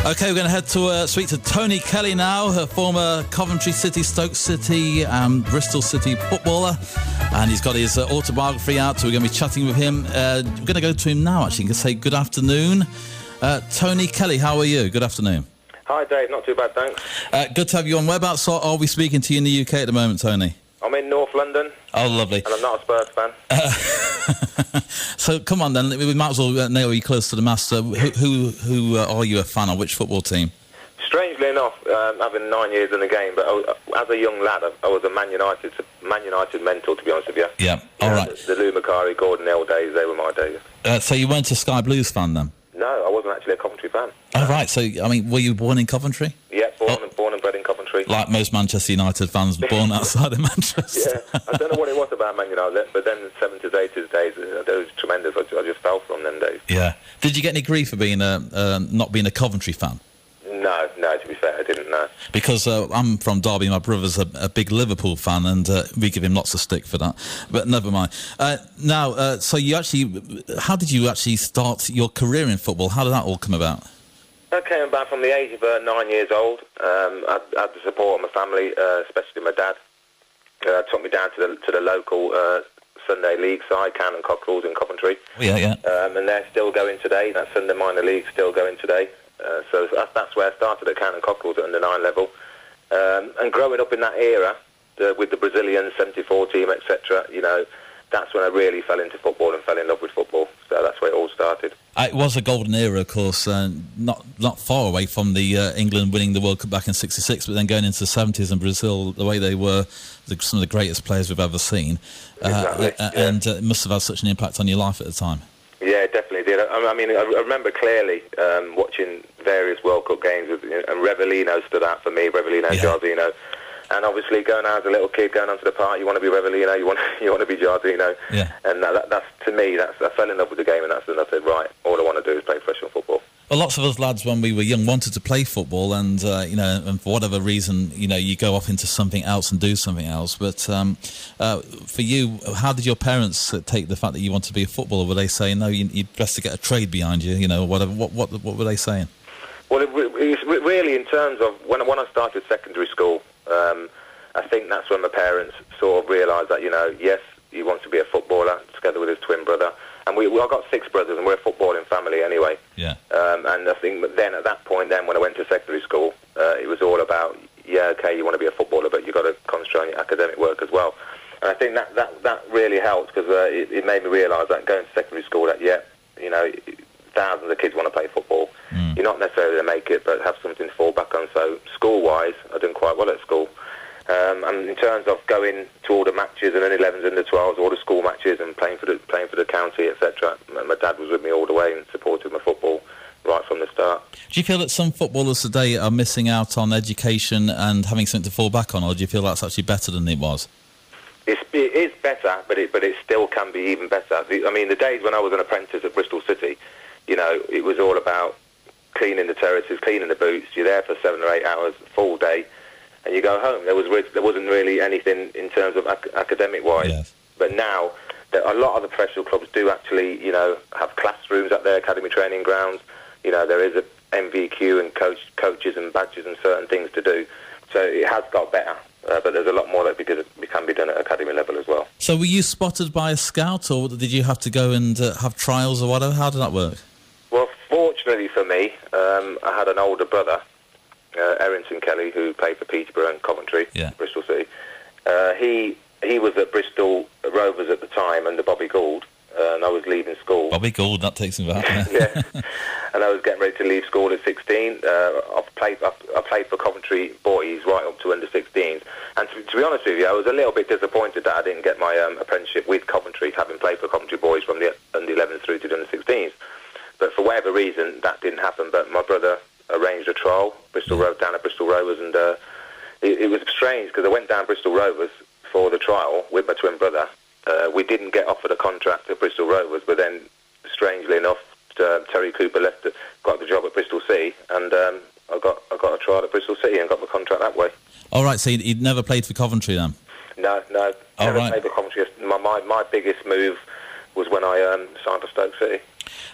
Okay, we're going to head to speak to Tony Kelly now, her former Coventry City, Stoke City and Bristol City footballer. And he's got his autobiography out, so we're going to be chatting with him. We're going to go to him now, actually, and say good afternoon. Tony Kelly, how are you? Good afternoon. Hi, Dave. Not too bad, thanks. Good to have you on. Whereabouts are we speaking to you in the UK at the moment, Tony? I'm in North London. Oh, lovely. And I'm not a Spurs fan. So, come on then, we might as well nail you close to the master. Who are you a fan of? Which football team? Strangely enough, having 9 years in the game, but as a young lad, I was a Man United mentor, to be honest with you. Yeah, all right. The Lou Macari, Gordon Hill days, they were my days. So you weren't a Sky Blues fan then? No, I wasn't actually a Coventry fan. Oh, right. So, I mean, were you born in Coventry? Yeah, born and bred in Coventry. Like most Manchester United fans born outside of Manchester. Yeah, I don't know what it was about Man United, but then the 70s, 80s days, it was tremendous. I just fell from them days. Yeah. Did you get any grief for being not being a Coventry fan? No, to be fair, I didn't know. Because I'm from Derby, my brother's a big Liverpool fan, and we give him lots of stick for that. But never mind. Now, so how did you actually start your career in football? How did that all come about? I came about from the age of 9 years old. I had the support of my family, especially my dad. Took me down to the local Sunday League side, Cannon Cockerels in Coventry. Oh, yeah. And they're still going today. That Sunday Minor League still going today. So that's where I started at Cannon Cockerels at under 9 level. And growing up in that era, with the Brazilian 74 team, etc., that's when I really fell into football and fell in love with football. So that's where it all started. It was a golden era, of course, not far away from the England winning the World Cup back in '66, but then going into the '70s and Brazil, the way they were some of the greatest players we've ever seen. Exactly, and it must have had such an impact on your life at the time. Yeah, it definitely did. I mean, I remember clearly watching various World Cup games, and Revellino stood out for me, Revellino, Giardino. And obviously, going out as a little kid, going onto the park, you want to be Revellino, you want to be Giardino. Yeah. And that's to me, I fell in love with the game, and that's when I said, right, all I want to do is play professional football. Well, lots of us lads, when we were young, wanted to play football, and and for whatever reason, you go off into something else and do something else. But for you, how did your parents take the fact that you wanted to be a footballer? Were they saying, no, you'd best to get a trade behind you, whatever? What were they saying? Well, it really, in terms of when I started secondary school, I think that's when my parents sort of realised that, yes, he wants to be a footballer together with his twin brother. And I've got 6 brothers, and we're a footballing family anyway. Yeah. And I think then at that point, when I went to secondary school, it was all about, okay, you want to be a footballer, but you've got to concentrate on your academic work as well. And I think that really helped, because it made me realise that going to secondary school, that thousands of kids want to play football. You're not necessarily going to make it, but have something to fall back on. So school-wise, I done quite well at school. And in terms of going to all the matches and then 11s and the 12s, all the school matches and playing for the county, etc., my dad was with me all the way and supported my football right from the start. Do you feel that some footballers today are missing out on education and having something to fall back on, or do you feel that's actually better than it was? It is better, but it still can be even better. I mean, the days when I was an apprentice at Bristol City, it was all about cleaning the terraces, cleaning the boots. You're there for 7 or 8 hours, full day, and you go home. There wasn't really anything in terms of academic-wise. Yes. But now, a lot of the professional clubs do actually, have classrooms at their academy training grounds. There is a MVQ and coaches and badges and certain things to do. So it has got better, but there's a lot more that can be done at academy level as well. So were you spotted by a scout, or did you have to go and have trials or whatever? How did that work? Well, fortunately for me, I had an older brother, Anthony Kelly, who played for Peterborough and Coventry, Bristol City. He was at Bristol Rovers at the time under Bobby Gould, and I was leaving school. Bobby Gould, that takes me back. Yeah. And I was getting ready to leave school at 16. I played for Coventry boys right up to under 16s. And to be honest with you, I was a little bit disappointed that I didn't get my apprenticeship with Coventry, having played for Coventry boys from the under 11s through to the under 16s. But for whatever reason, that didn't happen. But my brother arranged a trial, down at Bristol Rovers, and it was strange because I went down Bristol Rovers for the trial with my twin brother. We didn't get offered a contract at Bristol Rovers, but then, strangely enough, Terry Cooper got the job at Bristol City, and I got a trial at Bristol City and got my contract that way. All right, so he'd never played for Coventry then? No, never played for Coventry. My biggest move was when I signed for Stoke City.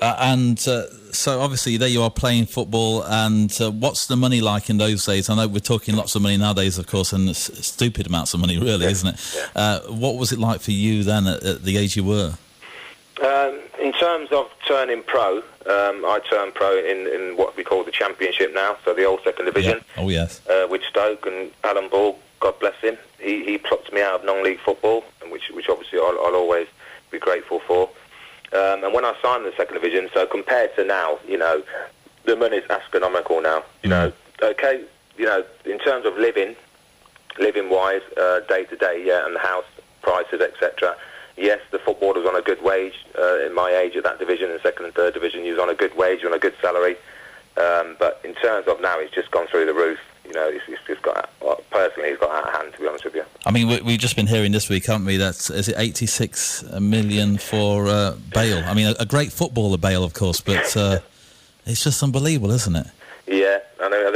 So obviously there you are playing football, and what's the money like in those days? I know we're talking lots of money nowadays, of course, and stupid amounts of money, really, isn't it? Yeah. What was it like for you then at the age you were? In terms of turning pro, I turned pro in what we call the Championship now, so the old second division. Yeah. Oh, yes. With Stoke, and Alan Ball, God bless him, he plucked me out of non-league football, which obviously I'll always be grateful for. And when I signed the second division, so compared to now, the money's astronomical now. In terms of living-wise, day to day, and the house prices, etc. Yes, the footballer was on a good wage. In my age at that division, in second and third division, he was on a good wage, on a good salary. But in terms of now, it's just gone through the roof. It's just got, personally, it's got out of hand, to be honest with you. I mean, we've just been hearing this week, haven't we, that, is it 86 million for Bale? I mean, a great footballer, Bale, of course, but it's just unbelievable, isn't it? Yeah, I know.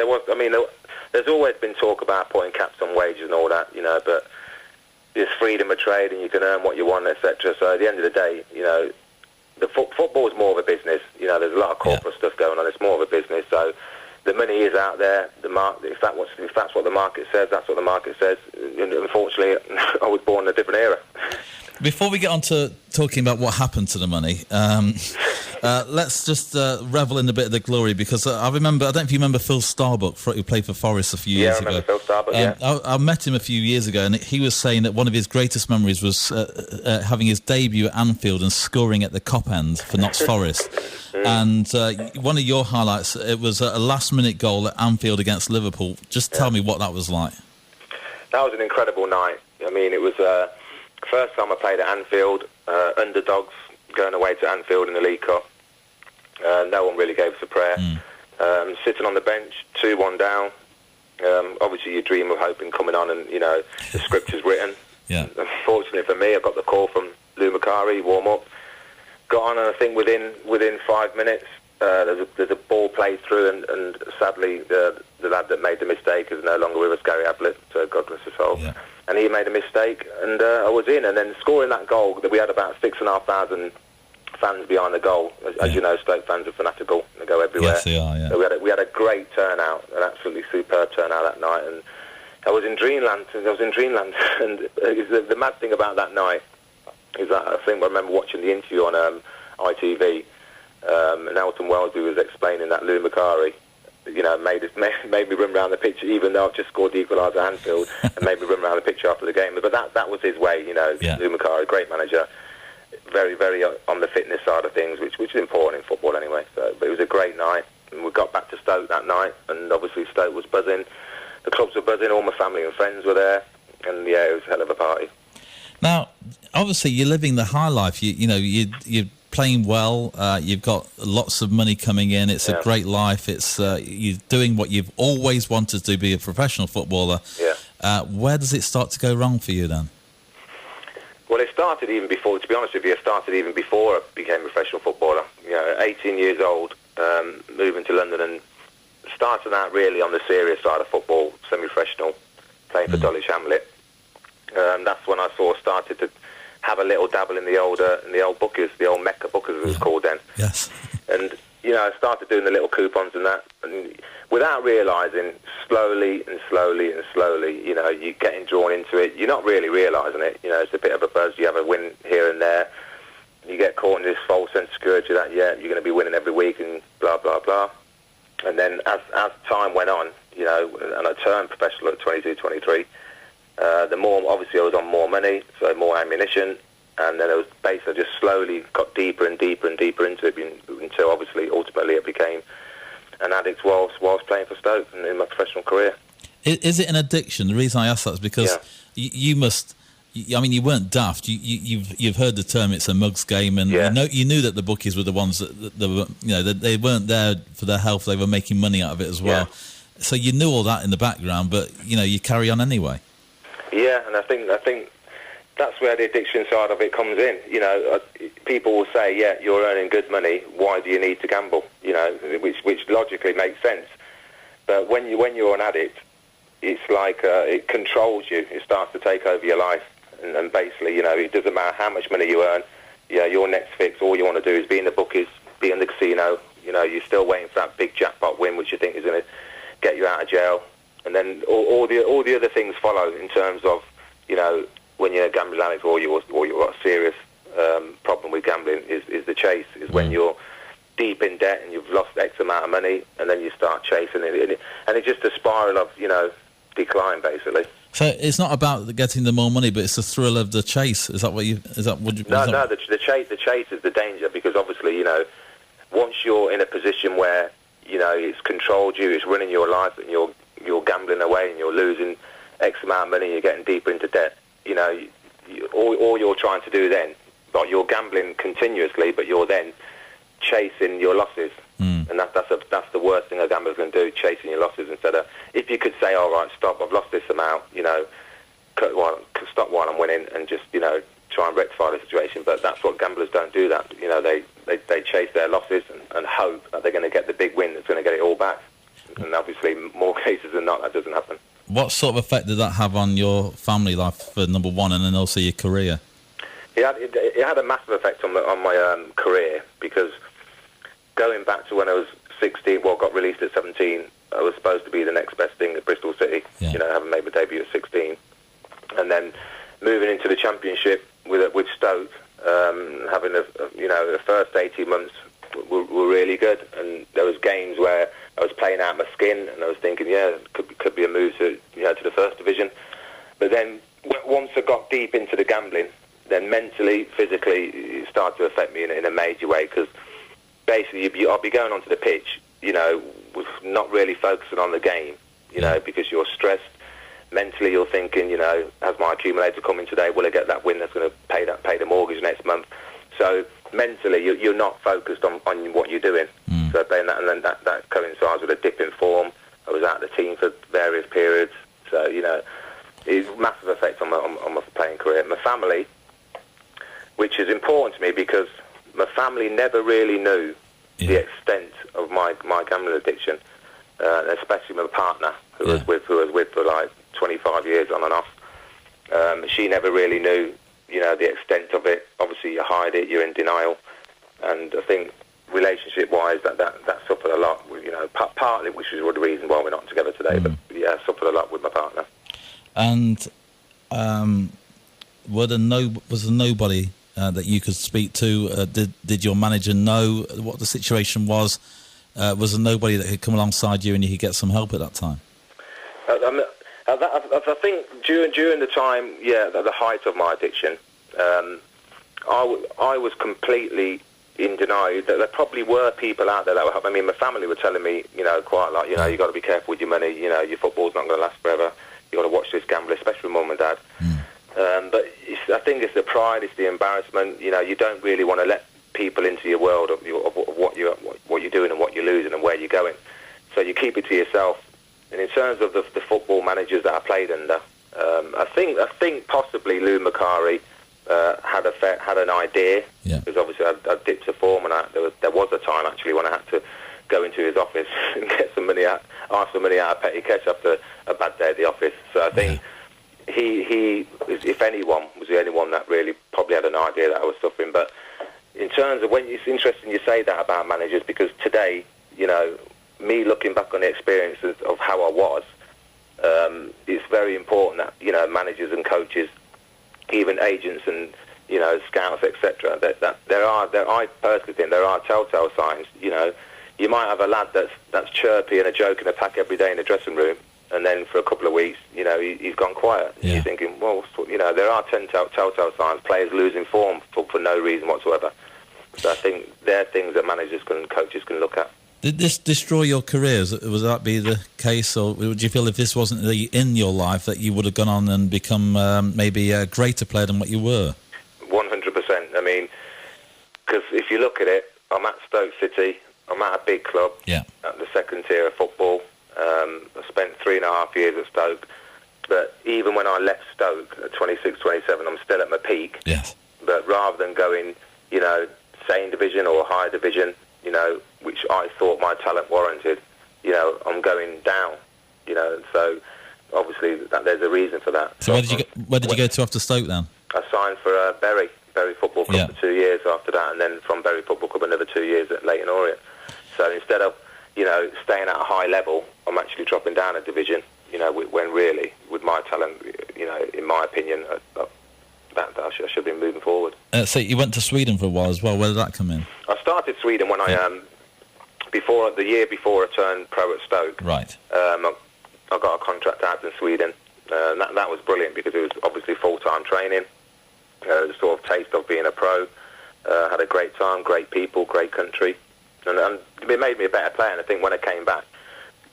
There's always been talk about putting caps on wages and all that, but there's freedom of trade and you can earn what you want, etc. So at the end of the day, the football is more of a business. There's a lot of corporate stuff going on. It's more of a business. So the money is out there. If that's what the market says, that's what the market says. And unfortunately, I was born in a different era. Before we get on to talking about what happened to the money, let's just revel in a bit of the glory, because I don't know if you remember Phil Starbuck, who played for Forest a few years ago. Yeah, I remember Phil Starbuck, yeah. I met him a few years ago, and he was saying that one of his greatest memories was having his debut at Anfield and scoring at the Cop End for Notts Forest. And one of your highlights, it was a last-minute goal at Anfield against Liverpool. Just tell me what that was like. That was an incredible night. I mean, it was first time I played at Anfield, underdogs going away to Anfield in the League Cup. No one really gave us a prayer. Sitting on the bench, 2-1 down. Obviously, you dream of hoping coming on and, the scripture's written. Yeah. Unfortunately for me, I got the call from Lou Macari, warm up. Got on, and I think within 5 minutes, there's a ball played through, and sadly, the lad that made the mistake is no longer with us, Gary Ablett, so God bless his soul. Yeah. And he made a mistake, and I was in, and then scoring that goal, that we had about 6,500 fans behind the goal. As you know, Stoke fans are fanatical, they go everywhere. Yes, they are, yeah. So we had a great turnout, an absolutely superb turnout that night, and I was in dreamland, and the mad thing about that night is that I remember watching the interview on ITV, and Elton Wells, who was explaining that Lou Macari, made me run around the pitch, even though I've just scored the equaliser at Anfield, and made me run around the pitch after the game. But that was his way, Yeah. Lou Macari, great manager, very, very on the fitness side of things, which is important in football anyway. But it was a great night, and we got back to Stoke that night, and obviously Stoke was buzzing, the clubs were buzzing, all my family and friends were there, and yeah, it was a hell of a party. Now, obviously, you're living the high life. You're playing well. You've got lots of money coming in. It's a great life. It's you're doing what you've always wanted to do, be a professional footballer. Yeah. Where does it start to go wrong for you then? Well, it started even before. To be honest with you, it started even before I became a professional footballer. 18 years old, moving to London, and started out really on the serious side of football, semi-professional, playing for Dulwich Hamlet. That's when I sort of started to have a little dabble in the old bookers, the old Mecca bookers, as it was called then. Yes. And I started doing the little coupons and that, and without realising, slowly, you're getting drawn into it. You're not really realising it. It's a bit of a buzz. You have a win here and there. You get caught in this false sense of security that you're going to be winning every week and blah blah blah. And then as time went on, and I turned professional at 22, 23. The more, obviously, I was on more money, so more ammunition, and then it was basically just slowly got deeper and deeper and deeper into it until, obviously, ultimately, it became an addict whilst playing for Stoke and in my professional career. Is it an addiction? The reason I ask that is because you must. I mean, you weren't daft. You've heard the term. It's a mugs game, and you knew that the bookies were the ones that they weren't there for their health. They were making money out of it as well. Yeah. So you knew all that in the background, but you carry on anyway. Yeah, and I think that's where the addiction side of it comes in. People will say, "Yeah, you're earning good money. Why do you need to gamble?" Which logically makes sense. But when you're an addict, it's like it controls you. It starts to take over your life, and basically, it doesn't matter how much money you earn. Your next fix, all you want to do is be in the bookies, be in the casino. You know, you're still waiting for that big jackpot win, which you think is going to get you out of jail. And then all the other things follow in terms of, you know, when you're a gambling addict or you've got a serious problem with gambling is the chase, is when you're deep in debt and you've lost X amount of money, and then you start chasing it. And it's just a spiral of, you know, decline, basically. So it's not about getting the more money, but it's the thrill of the chase. Is that what you? Is that what you? No, the chase is the danger, because obviously, you know, once you're in a position where, you know, it's controlled you, it's running your life, and you're gambling away and you're losing X amount of money, you're getting deeper into debt. You know, all you're trying to do then, like, you're gambling continuously, but you're then chasing your losses. And that's the worst thing a gambler can do, chasing your losses, instead of, if you could say, all right, stop, I've lost this amount, you know, stop while I'm winning, and just, you know, try and rectify the situation. But that's what gamblers don't do. That, you know, they chase their losses and hope that they're going to get the big win that's going to get it all back. And obviously, more cases than not, that doesn't happen. What sort of effect did that have on your family life, for number one, and then also your career? It had a massive effect on my career, because going back to when I was 16, got released at 17, I was supposed to be the next best thing at Bristol City. Yeah. You know, having made my debut at 16, and then moving into the Championship with Stoke, having the first 18 months were really good, and there was games where I was playing out my skin, and I was thinking, could be a move to the first division. But then once I got deep into the gambling, then mentally, physically, it started to affect me in a major way, because basically I'll be going onto the pitch, you know, with not really focusing on the game, you know, because you're stressed. Mentally, you're thinking, you know, has my accumulator come in today? Will I get that win that's going to pay the mortgage next month? So mentally, you're not focused on what you're doing. So then that coincides with a dip in form. I was out of the team for various periods. So, you know, it's a massive effect on my playing career. My family, which is important to me, because my family never really knew the extent of my gambling addiction, especially my partner, who was with for like 25 years on and off. She never really knew, you know, the extent of it. Obviously, you hide it, you're in denial, and I think relationship-wise, that suffered a lot. You know, partly, which is the reason why we're not together today. But yeah, suffered a lot with my partner. And was there nobody that you could speak to? Did your manager know what the situation was? Was there nobody that could come alongside you and you could get some help at that time? I think during the time, the height of my addiction, I was completely in denial. There probably were people out there that were helping. I mean, my family were telling me, you know, quite a lot, you know, you got to be careful with your money, you know, your football's not going to last forever, you got to watch this gambler, especially mum and dad. But I think it's the pride, it's the embarrassment. You know, you don't really want to let people into your world of what you're doing and what you're losing and where you're going. So you keep it to yourself. And in terms of the football managers that I played under, I think possibly Lou Macari had an idea, because obviously I dipped to form, and there was a time actually when I had to go into his office and get some money out, ask for money out of petty cash after a bad day at the office. So I think he, if anyone, was the only one that really probably had an idea that I was suffering. But in terms of, when it's interesting you say that about managers, because today, you know, me looking back on the experiences of how I was, it's very important that, you know, managers and coaches, even agents and, you know, scouts, etc., that I personally think there are telltale signs. You know, you might have a lad that's chirpy and a joke and a pack every day in the dressing room, and then for a couple of weeks, you know, he's gone quiet. And you're thinking, well, you know, there are 10 telltale signs. Players losing form for no reason whatsoever. So I think they're things that managers and coaches can look at. Did this destroy your careers? Would that be the case, or would you feel if this wasn't in your life that you would have gone on and become maybe a greater player than what you were? 100%. I mean, because if you look at it, I'm at Stoke City. I'm at a big club at the second tier of football. I spent 3.5 years at Stoke. But even when I left Stoke at 26, 27, I'm still at my peak. Yes. But rather than going, you know, second division or higher division, you know, which I thought my talent warranted, you know, I'm going down, you know, so obviously there's a reason for that. So where did you go to after Stoke then? I signed for Bury Bury Football Club for 2 years after that, and then from Bury Football Club another 2 years at Leyton Orient. So instead of, staying at a high level, I'm actually dropping down a division, when really, with my talent, in my opinion, that I should be moving forward. So you went to Sweden for a while as well. Where did that come in? I started Sweden when the year before I turned pro at Stoke. Right. I got a contract out in Sweden. That was brilliant because it was obviously full-time training, sort of taste of being a pro. Had a great time, great people, great country, and it made me a better player. And I think when I came back,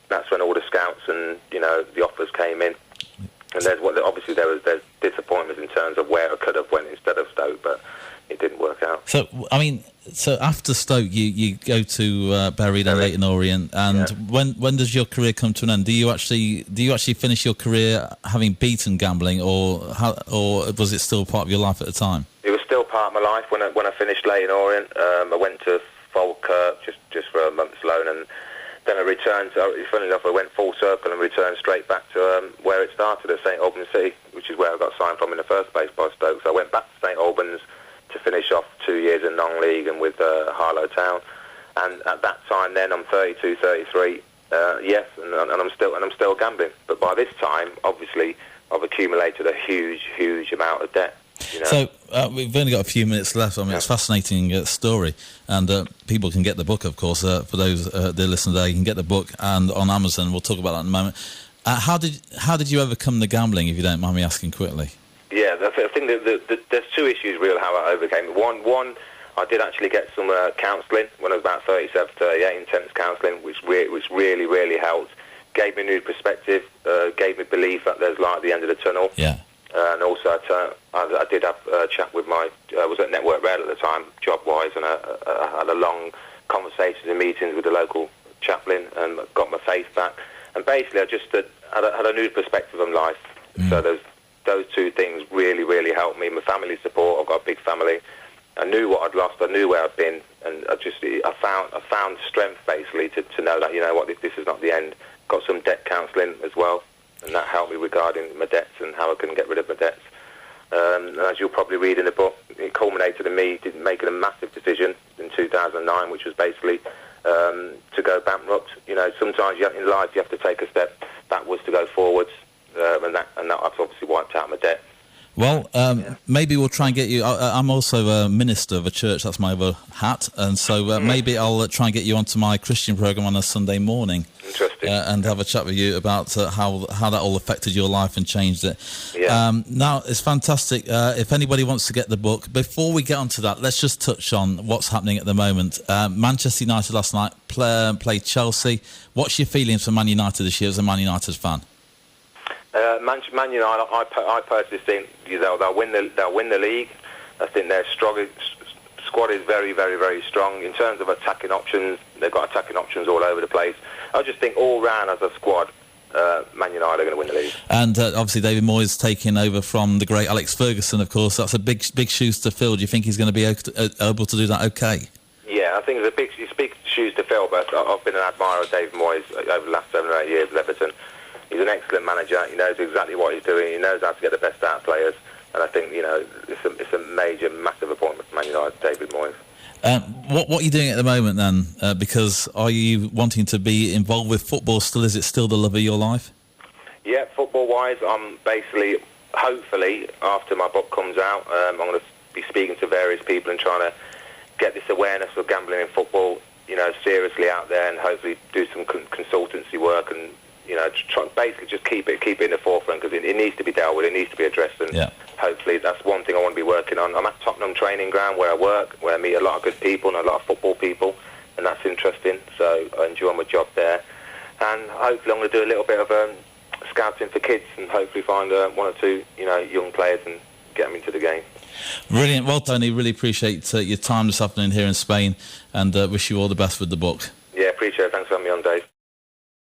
that's when all the scouts and the offers came in. And obviously there's disappointments in terms of where I could have went instead of Stoke, but it didn't work out. So so after Stoke, you go to Bury and Leyton Orient, and when does your career come to an end? Do you actually finish your career having beaten gambling, or was it still part of your life at the time? It was still part of my life when I finished Leyton Orient. I went to Falkirk just for a month's loan, and then I returned. Funny enough, I went full circle and returned straight back to where it started at St Albans City, which is where I got signed from in the first place by Stoke. So I went back to St Albans to finish off 2 years in non-league and with Harlow Town. And at that time, then I'm 32, 33. Yes, and I'm still gambling. But by this time, obviously, I've accumulated a huge amount of debt. So we've only got a few minutes left. I mean, it's a fascinating story, and people can get the book, of course. For those that listen today, you can get the book and on Amazon. We'll talk about that in a moment. How did you overcome the gambling, if you don't mind me asking quickly? Yeah, I think that there's two issues really how I overcame it. One, I did actually get some counselling when I was about 37, 38, intense counselling, which really helped. Gave me a new perspective, gave me belief that there's light at the end of the tunnel. Yeah. And also I did have a chat with I was at Network Red at the time, job-wise, and I had a long conversations and meetings with the local chaplain and got my faith back. And basically I just had a new perspective on life. So those two things really helped me. My family support, I've got a big family. I knew what I'd lost, I knew where I'd been, and I found strength basically to know that, this is not the end. Got some debt counselling as well, and that helped me regarding my debts and how I can get rid of my debts. And as you'll probably read in the book, it culminated in me making a massive decision in 2009, which was basically to go bankrupt. Sometimes in life you have to take a step backwards to go forwards, and that I've obviously wiped out my debt. Well, maybe we'll try and get you. I'm also a minister of a church. That's my other hat, and so maybe I'll try and get you onto my Christian program on a Sunday morning. Interesting. And have a chat with you about how that all affected your life and changed it. Yeah. Now, it's fantastic. If anybody wants to get the book, before we get onto that, let's just touch on what's happening at the moment. Manchester United last night played Chelsea. What's your feelings for Man United this year as a Man United fan? Man United, I personally think they'll win the league. I think their squad is very strong in terms of attacking options. They've got attacking options all over the place. I just think all round as a squad, Man United are going to win the league. And obviously David Moyes taking over from the great Alex Ferguson. Of course, that's a big shoes to fill. Do you think he's going to be able to do that? Okay. Yeah, I think it's big shoes to fill. But I've been an admirer of David Moyes over the last 7 or 8 years at Everton. He's an excellent manager. He knows exactly what he's doing. He knows how to get the best out of players. And I think, it's a major, massive appointment for Man United, David Moyes. What are you doing at the moment then? Because are you wanting to be involved with football still? Is it still the love of your life? Yeah, football-wise, I'm basically, hopefully, after my book comes out, I'm going to be speaking to various people and trying to get this awareness of gambling in football, seriously out there, and hopefully do some consultancy work and, basically just keep it in the forefront, because it needs to be dealt with, it needs to be addressed, and hopefully that's one thing I want to be working on. I'm at Tottenham training ground where I work, where I meet a lot of good people and a lot of football people, and that's interesting, so I enjoy my job there. And hopefully I'm going to do a little bit of scouting for kids and hopefully find one or two, young players and get them into the game. Brilliant. Well, Tony, really appreciate your time this afternoon here in Spain, and wish you all the best with the book. Yeah, appreciate it. Thanks for having me on, Dave.